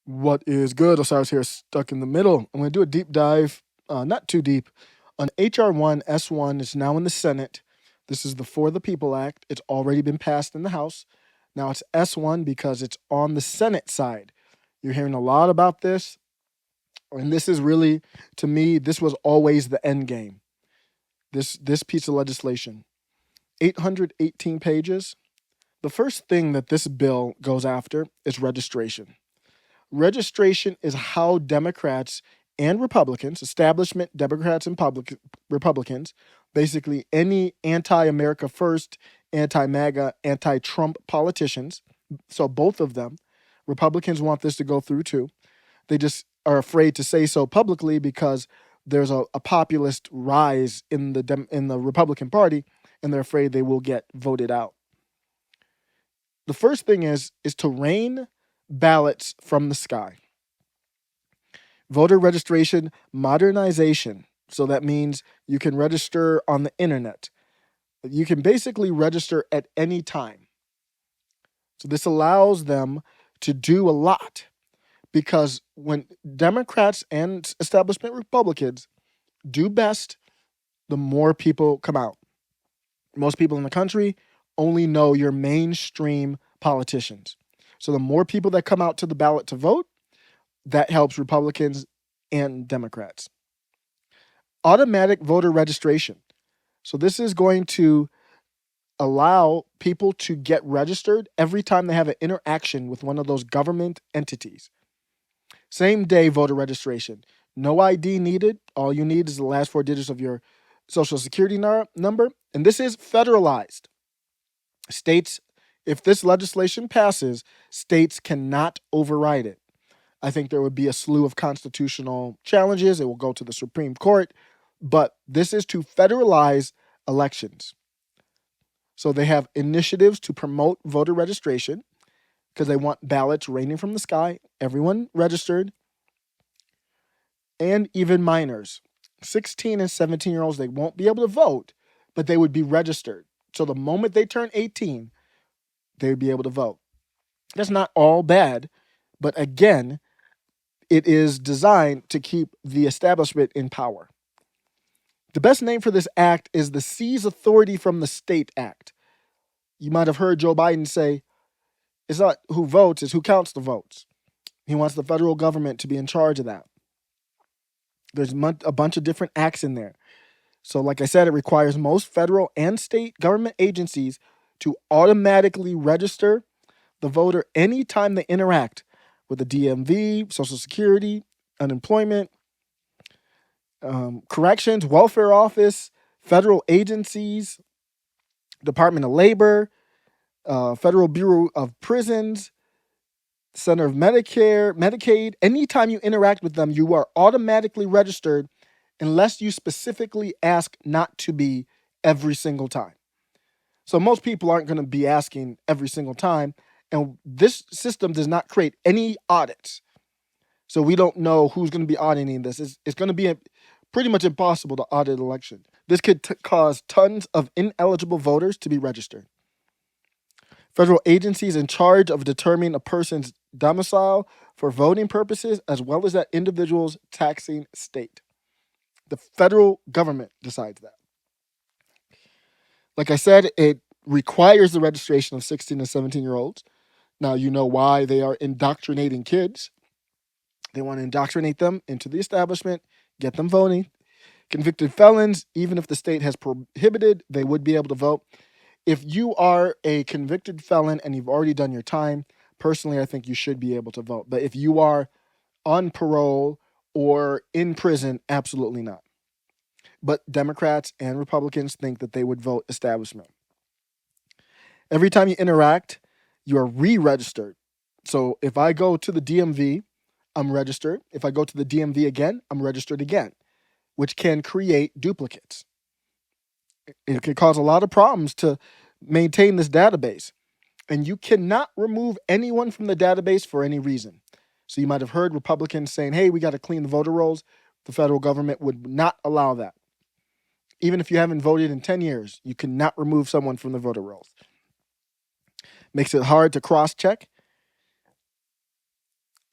What is good? Osiris here, stuck in the middle. I'm going to do a deep dive, not too deep, on HR1 S1. It's now in the Senate. This is the For the People Act. It's already been passed in the House. Now it's S1 because it's on the Senate side. You're hearing a lot about this, and this is really, to me, this was always the end game. This piece of legislation, 818 pages. The first thing that this bill goes after is registration. Registration is how Democrats and Republicans, establishment Democrats and Republicans, basically any anti America First, anti MAGA, anti Trump politicians, so both of them, Republicans want this to go through too. They just are afraid to say so publicly because there's a populist rise in the Republican Party, and they're afraid they will get voted out. The first thing is to rain ballots from the sky. Voter registration modernization. So that means you can register on the internet. You can basically register at any time. So this allows them to do a lot because when Democrats and establishment Republicans do best, the more people come out. Most people in the country only know your mainstream politicians. So the more people that come out to the ballot to vote, that helps Republicans and Democrats. Automatic voter registration. So this is going to allow people to get registered every time they have an interaction with one of those government entities. Same day voter registration. No ID needed. All you need is the last four digits of your social security number. And this is federalized. States, if this legislation passes, states cannot override it. I think there would be a slew of constitutional challenges. It will go to the Supreme Court. But this is to federalize elections. So they have initiatives to promote voter registration because they want ballots raining from the sky, everyone registered, and even minors. 16 and 17-year-olds, they won't be able to vote, but they would be registered. So the moment they turn 18, they would be able to vote. That's not all bad, but again, it is designed to keep the establishment in power. The best name for this act is the Seize Authority from the State Act. You might have heard Joe Biden say, it's not who votes, it's who counts the votes. He wants the federal government to be in charge of that. There's a bunch of different acts in there. So like I said, it requires most federal and state government agencies to automatically register the voter anytime they interact with the DMV, Social Security, unemployment, corrections, welfare office, federal agencies, Department of Labor, Federal Bureau of Prisons, Center of Medicare, Medicaid. Anytime you interact with them, you are automatically registered unless you specifically ask not to be every single time. So most people aren't going to be asking every single time. And this system does not create any audits. So we don't know who's going to be auditing this. It's going to be pretty much impossible to audit an election. This could cause tons of ineligible voters to be registered. Federal agencies in charge of determining a person's domicile for voting purposes, as well as that individual's taxing state. The federal government decides that. Like I said, it requires the registration of 16 and 17-year-olds. Now you know why they are indoctrinating kids. They want to indoctrinate them into the establishment, get them voting. Convicted felons, even if the state has prohibited, they would be able to vote. If you are a convicted felon and you've already done your time, personally, I think you should be able to vote. But if you are on parole or in prison, absolutely not. But Democrats and Republicans think that they would vote establishment. Every time you interact, you are re-registered. So if I go to the DMV, I'm registered. If I go to the DMV again, I'm registered again, which can create duplicates. It can cause a lot of problems to maintain this database. And you cannot remove anyone from the database for any reason. So you might have heard Republicans saying, hey, we got to clean the voter rolls. The federal government would not allow that. Even if you haven't voted in 10 years, you cannot remove someone from the voter rolls. Makes it hard to cross-check.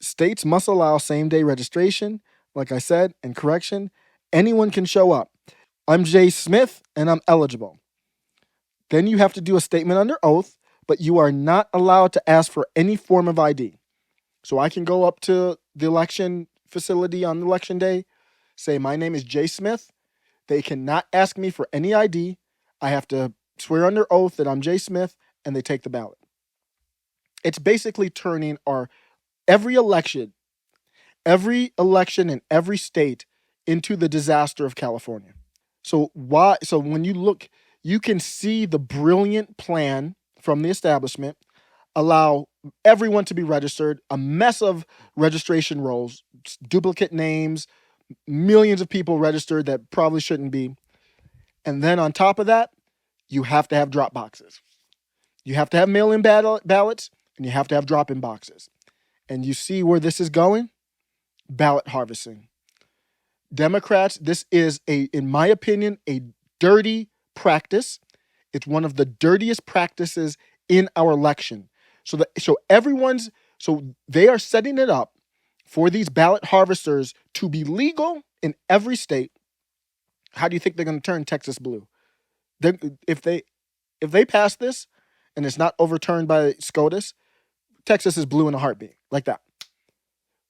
States must allow same-day registration, like I said, and correction. Anyone can show up. I'm Jay Smith and I'm eligible. Then you have to do a statement under oath, but you are not allowed to ask for any form of ID. So I can go up to the election facility on election day, say, my name is Jay Smith. They cannot ask me for any ID. I have to swear under oath that I'm Jay Smith, and they take the ballot. It's basically turning every election in every state into the disaster of California. So when you look, you can see the brilliant plan from the establishment, allow everyone to be registered, a mess of registration rolls, duplicate names, millions of people registered that probably shouldn't be. And then on top of that, you have to have drop boxes. You have to have mail-in ballots, and you have to have drop-in boxes. And you see where this is going? Ballot harvesting. Democrats, this is in my opinion, a dirty practice. It's one of the dirtiest practices in our election. So they are setting it up for these ballot harvesters to be legal in every state. How do you think they're going to turn Texas blue? If they pass this and it's not overturned by SCOTUS, Texas is blue in a heartbeat, like that.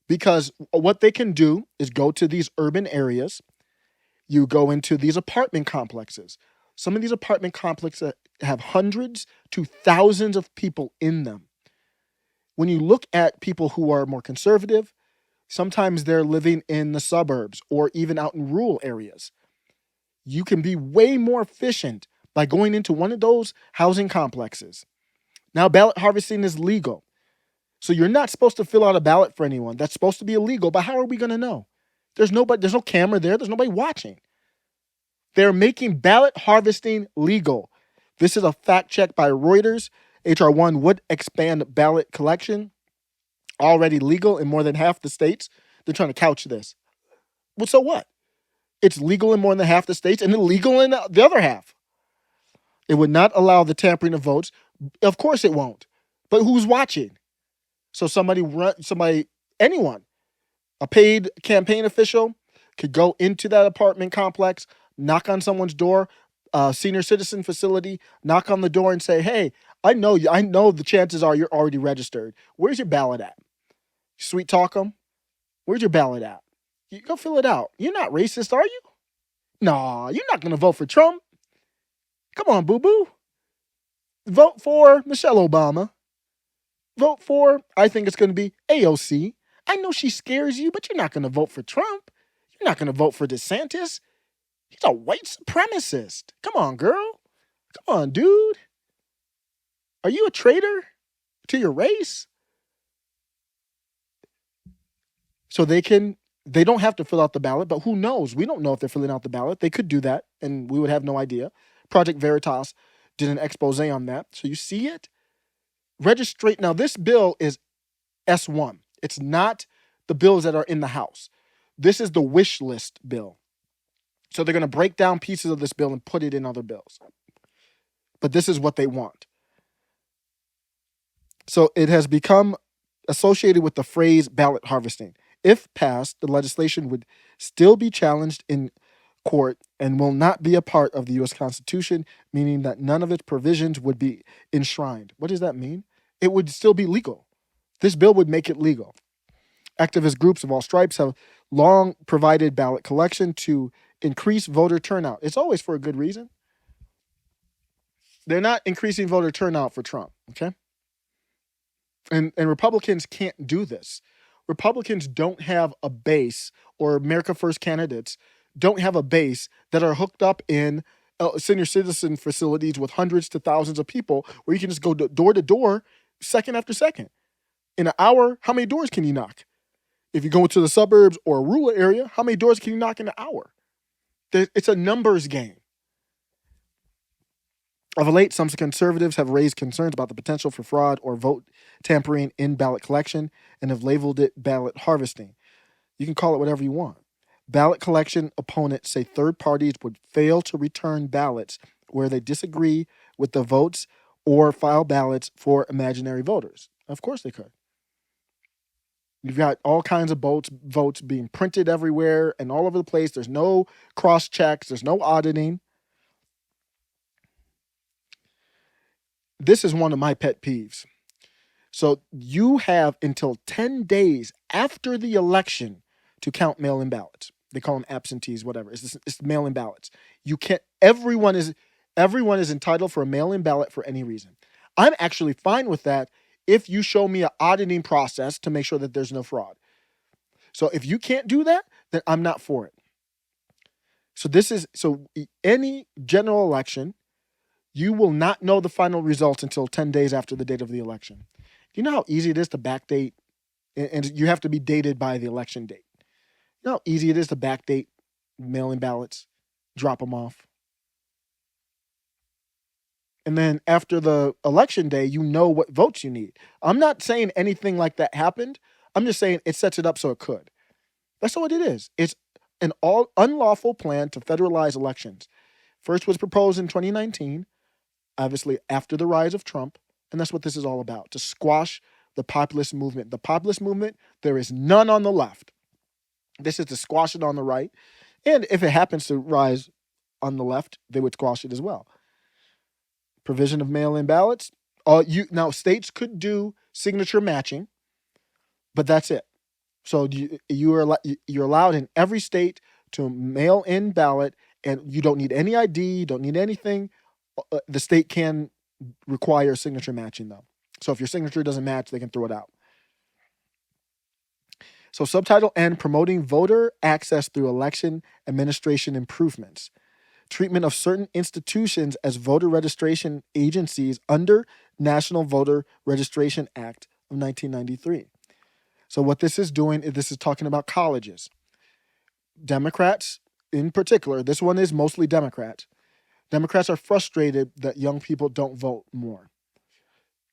Because what they can do is go to these urban areas. You go into these apartment complexes. Some of these apartment complexes have hundreds to thousands of people in them. When you look at people who are more conservative, sometimes they're living in the suburbs or even out in rural areas. You can be way more efficient by going into one of those housing complexes. Now, ballot harvesting is legal. So you're not supposed to fill out a ballot for anyone. That's supposed to be illegal, but how are we going to know? There's no camera there. There's nobody watching. They're making ballot harvesting legal. This is a fact check by Reuters. HR1 would expand ballot collection. Already legal in more than half the states. They're trying to couch this. Well, so what? It's legal in more than half the states and illegal in the other half. It would not allow the tampering of votes. Of course it won't. But who's watching? So anyone, a paid campaign official could go into that apartment complex, knock on someone's door, senior citizen facility, knock on the door and say, hey, I know the chances are you're already registered. Where's your ballot at? Sweet talk them. Where's your ballot at? You go fill it out. You're not racist, are you? Nah, you're not going to vote for Trump. Come on, boo-boo. Vote for Michelle Obama. Vote for, I think it's going to be AOC. I know she scares you, but you're not going to vote for Trump. You're not going to vote for DeSantis. He's a white supremacist. Come on, girl. Come on, dude. Are you a traitor to your race? So they don't have to fill out the ballot, but who knows? We don't know if they're filling out the ballot. They could do that, and we would have no idea. Project Veritas did an expose on that. So you see it? Now, this bill is S1. It's not the bills that are in the House. This is the wish list bill. So they're going to break down pieces of this bill and put it in other bills. But this is what they want. So it has become associated with the phrase ballot harvesting. If passed, the legislation would still be challenged in court and will not be a part of the U.S. Constitution, meaning that none of its provisions would be enshrined. What does that mean? It would still be legal. This bill would make it legal. Activist groups of all stripes have long provided ballot collection to increase voter turnout. It's always for a good reason. They're not increasing voter turnout for Trump, okay? And Republicans can't do this. Republicans don't have a base, or America First candidates don't have a base that are hooked up in senior citizen facilities with hundreds to thousands of people where you can just go door to door, second after second. In an hour, how many doors can you knock? If you go into the suburbs or a rural area, how many doors can you knock in an hour? It's a numbers game. Of late, some conservatives have raised concerns about the potential for fraud or vote tampering in ballot collection and have labeled it ballot harvesting. You can call it whatever you want. Ballot collection opponents say third parties would fail to return ballots where they disagree with the votes or file ballots for imaginary voters. Of course they could. You've got all kinds of votes being printed everywhere and all over the place. There's no cross checks. There's no auditing. This is one of my pet peeves. So you have until 10 days after the election to count mail-in ballots. They call them absentees, whatever. It's mail-in ballots. You can't. Everyone is entitled for a mail-in ballot for any reason. I'm actually fine with that if you show me an auditing process to make sure that there's no fraud. So if you can't do that, then I'm not for it. So any general election, you will not know the final results until 10 days after the date of the election. Do you know how easy it is to backdate? And you have to be dated by the election date. You know how easy it is to backdate mail-in ballots, drop them off. And then after the election day, you know what votes you need. I'm not saying anything like that happened. I'm just saying it sets it up so it could. That's all it is. It's an all unlawful plan to federalize elections. First was proposed in 2019, obviously after the rise of Trump, and that's what this is all about, to squash the populist movement. The populist movement, there is none on the left. This is to squash it on the right. And if it happens to rise on the left, they would squash it as well. Provision of mail-in ballots. Now states could do signature matching, but that's it. So you're allowed in every state to mail in ballot, and you don't need any ID, you don't need anything. The state can require signature matching though. So if your signature doesn't match, they can throw it out. So subtitle N, promoting voter access through election administration improvements. Treatment of certain institutions as voter registration agencies under National Voter Registration Act of 1993. So what this is doing is this is talking about colleges. Democrats in particular, this one is mostly Democrats. Democrats are frustrated that young people don't vote more.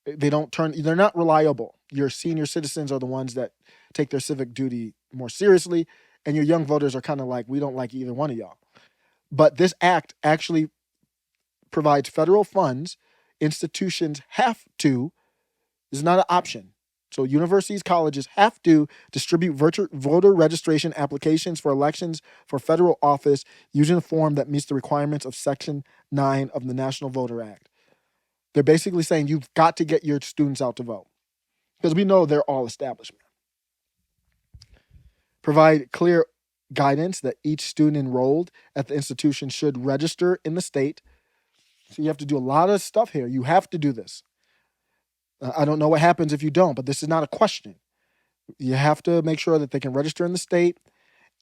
They're not reliable. Your senior citizens are the ones that take their civic duty more seriously, and your young voters are kind of like, we don't like either one of y'all. But this act actually provides federal funds. Institutions have to, this is not an option. So universities, colleges have to distribute voter registration applications for elections for federal office using a form that meets the requirements of Section 9 of the National Voter Act. They're basically saying you've got to get your students out to vote because we know they're all establishment. Provide clear guidance that each student enrolled at the institution should register in the state. So you have to do a lot of stuff here. You have to do this. I don't know what happens if you don't, but this is not a question. You have to make sure that they can register in the state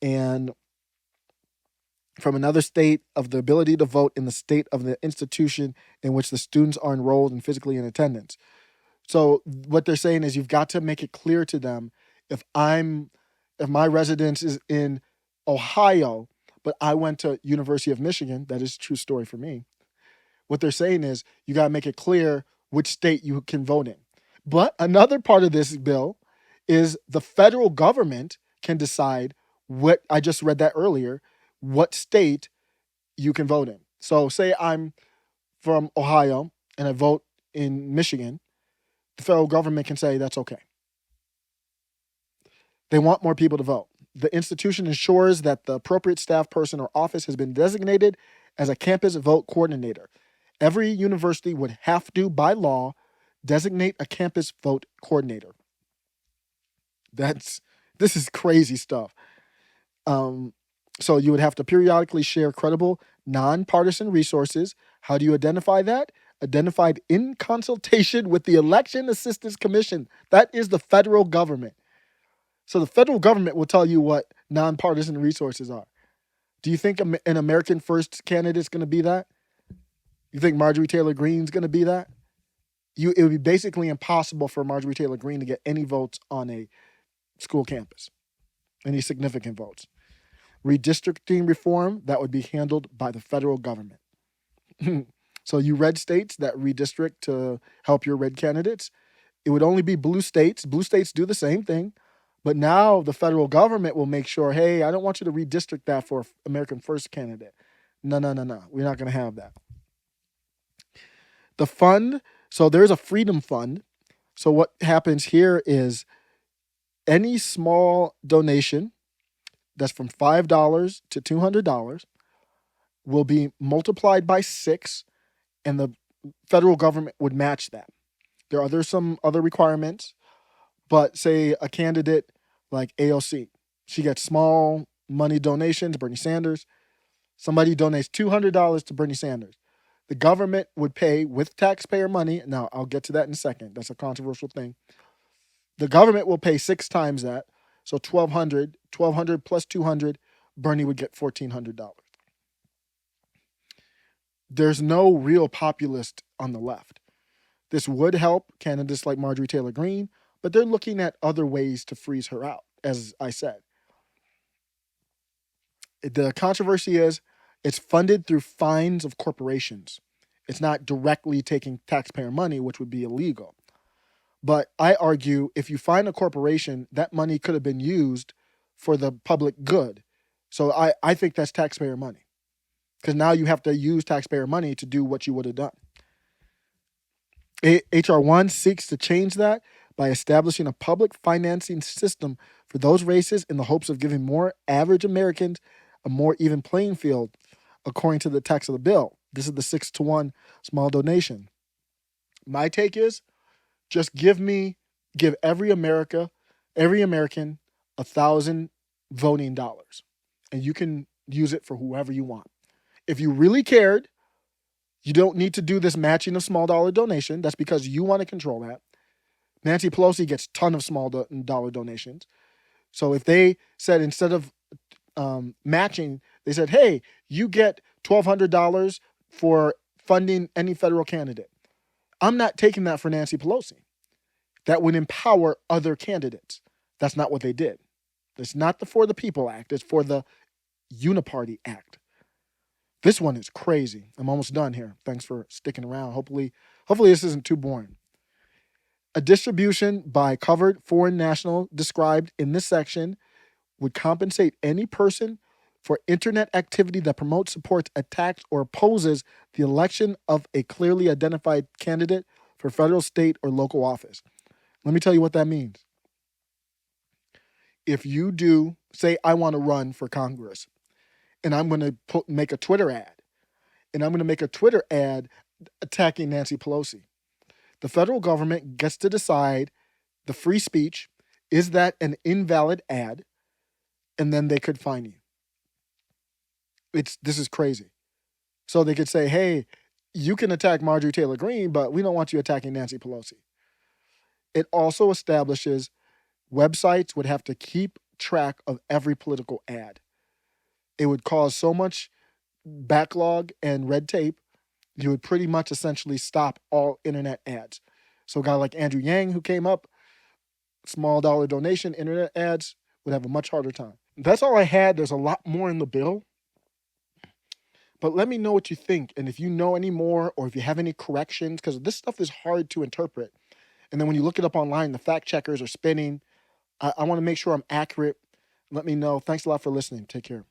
and from another state of the ability to vote in the state of the institution in which the students are enrolled and physically in attendance. So what they're saying is you've got to make it clear to them if my residence is in Ohio, but I went to University of Michigan, that is a true story for me. What they're saying is you got to make it clear which state you can vote in. But another part of this bill is the federal government can decide what, I just read that earlier, what state you can vote in. So say I'm from Ohio and I vote in Michigan, the federal government can say that's okay. They want more people to vote. The institution ensures that the appropriate staff person or office has been designated as a campus vote coordinator. Every university would have to, by law, designate a campus vote coordinator. This is crazy stuff. So you would have to periodically share credible, nonpartisan resources. How do you identify that? Identified in consultation with the Election Assistance Commission. That is the federal government. So the federal government will tell you what nonpartisan resources are. Do you think an American First candidate is going to be that? You think Marjorie Taylor Greene is going to be that? It would be basically impossible for Marjorie Taylor Greene to get any votes on a school campus, any significant votes. Redistricting reform, that would be handled by the federal government. So you red states that redistrict to help your red candidates, it would only be blue states. Blue states do the same thing. But now the federal government will make sure, hey, I don't want you to redistrict that for American First candidate. No. We're not going to have that. The fund, so there's a freedom fund. So what happens here is Any small donation that's from $5 to $200 will be multiplied by 6, and the federal government would match that. There are some other requirements, but say a candidate like AOC, she gets small money donations, Bernie Sanders. Somebody donates $200 to Bernie Sanders. The government would pay with taxpayer money. Now, I'll get to that in a second. That's a controversial thing. The government will pay 6 times that. So $1,200 plus 200, Bernie would get $1,400. There's no real populist on the left. This would help candidates like Marjorie Taylor Greene, but they're looking at other ways to freeze her out, as I said. The controversy is it's funded through fines of corporations. It's not directly taking taxpayer money, which would be illegal. But I argue if you fine a corporation, that money could have been used for the public good. So I think that's taxpayer money, because now you have to use taxpayer money to do what you would have done. HR1 seeks to change that by establishing a public financing system for those races in the hopes of giving more average Americans a more even playing field, according to the text of the bill. This is the 6-to-1 small donation. My take is just give every American $1,000 voting dollars, and you can use it for whoever you want. If you really cared, you don't need to do this matching of small dollar donation. That's because you want to control that. Nancy Pelosi gets a ton of small dollar donations. So if they said instead of matching, they said, hey, you get $1,200 for funding any federal candidate. I'm not taking that for Nancy Pelosi. That would empower other candidates. That's not what they did. It's not the For the People Act. It's for the Uniparty Act. This one is crazy. I'm almost done here. Thanks for sticking around. Hopefully this isn't too boring. A distribution by covered foreign national described in this section would compensate any person for internet activity that promotes, supports, attacks, or opposes the election of a clearly identified candidate for federal, state, or local office. Let me tell you what that means. If you do, say I want to run for Congress, and I'm going to make a Twitter ad, and I'm going to make a Twitter ad attacking Nancy Pelosi, the federal government gets to decide the free speech, is that an invalid ad, and then they could fine you. This is crazy. So they could say, hey, you can attack Marjorie Taylor Greene, but we don't want you attacking Nancy Pelosi. It also establishes websites would have to keep track of every political ad. It would cause so much backlog and red tape, you would pretty much essentially stop all internet ads. So a guy like Andrew Yang, who came up, small dollar donation, internet ads, would have a much harder time. That's all I had. There's a lot more in the bill. But let me know what you think. And if you know any more, or if you have any corrections, because this stuff is hard to interpret. And then when you look it up online, the fact checkers are spinning. I want to make sure I'm accurate. Let me know. Thanks a lot for listening. Take care.